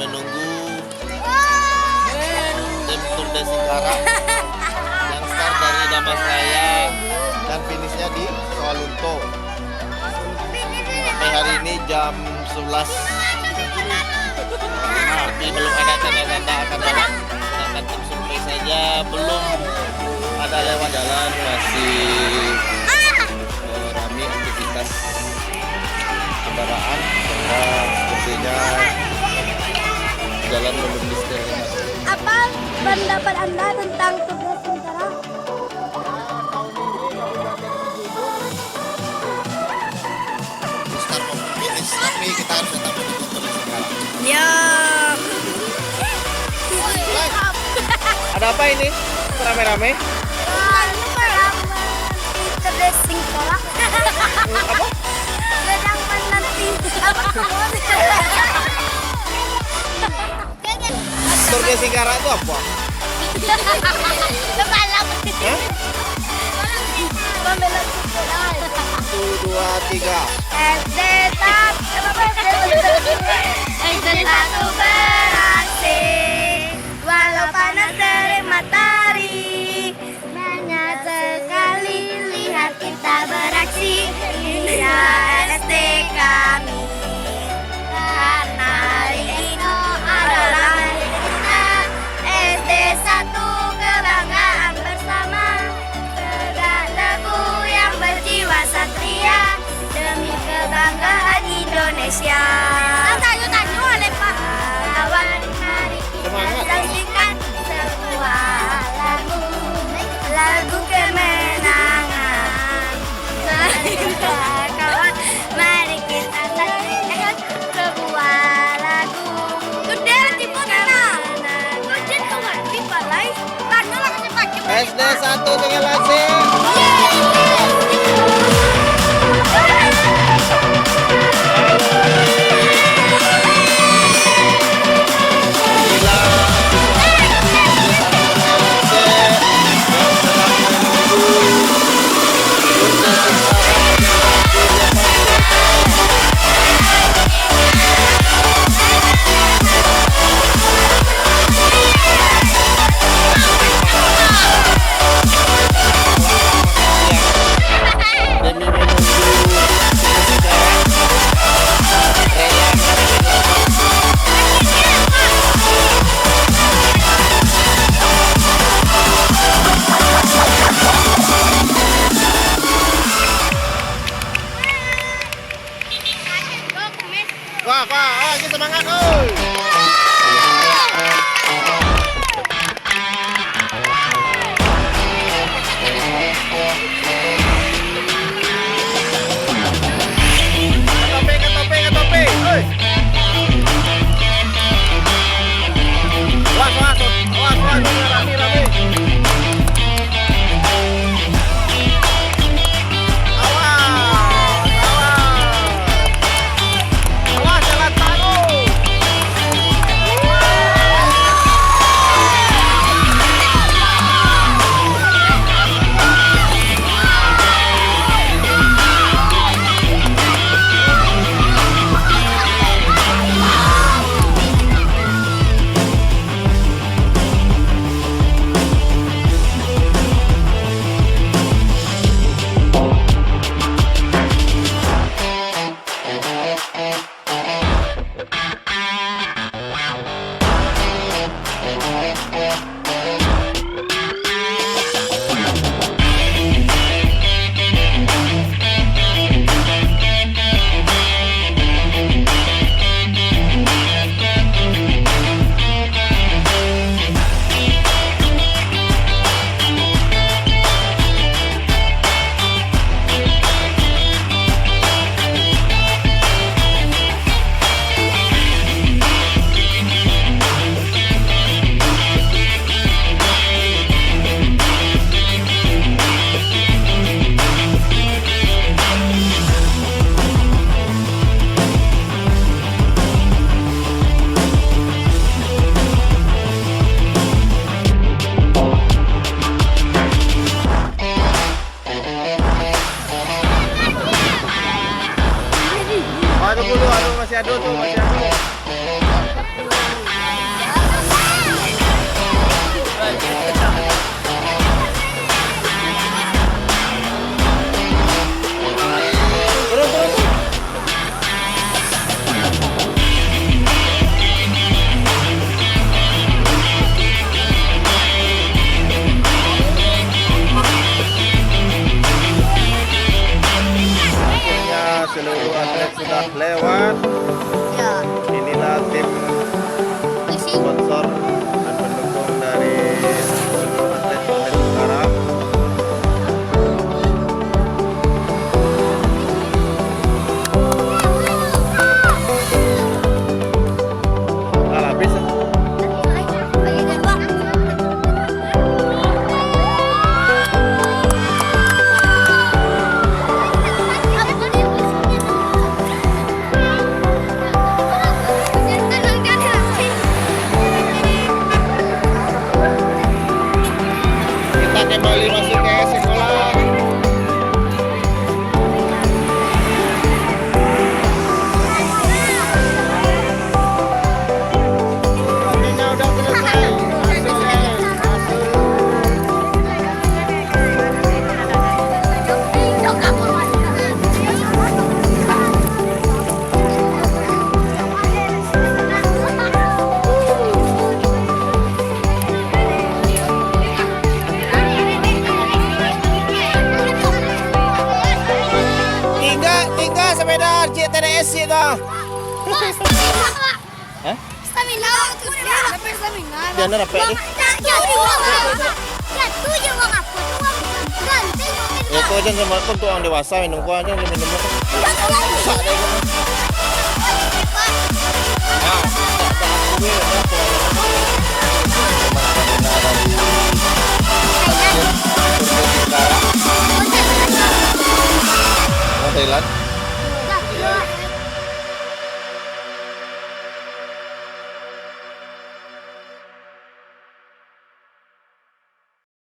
menunggu tim Tourdesingkarak yang start dari Dharmasraya dan finishnya di Sawahllunto. Sampai hari ini jam 11, tapi belum ada tanda-tanda akan balap. Sedangkan tim survei saja belum ada lewat jalan, masih ramai aktivitas kendaraan, sehingga sepertinya jalan belum disterilkan. Apa pendapat Anda tentang Tourdesingkarak? Start finish, tapi kita harus tetap mendukung Tourdesingkarak. Ya. Ada apa ini? Rame-rame? Tourdesingkarak. Apa? Sedang menanti. Tourdesingkarak itu apa? Pembalap. Pembalap. 1, 2, 3. SD satu beraksi, walau panas terik matahari, banyak sekali lihat kita beraksi. Indah SD kami, karena hari ini adalah hari kita. SD satu kebanggaan bersama, tegak teguh yang berjiwa satria demi kebanggaan Indonesia. Tanyu oleh Pak. Kawan, mari kita saksikan sebuah lagu kemenangan. Kawan, mari kita saksikan sebuah lagu. Sudah tipu nana. Kucing tuh nggak dipalai. Lagu lagu pakai. SD 1 dengan langsing. Wah, kita semangat, oi. Ketope, oi. Awas, rame. ah. Hah? Stamina aku dapat stamina. Jangan rapek nih. Jatuh je wang aku tuh wang ganti Ya kau aja sama untuk orang dewasa minum kau aja minum. Rusak deh kau. Nah, aku ni Tourdesingkarak. Thailand.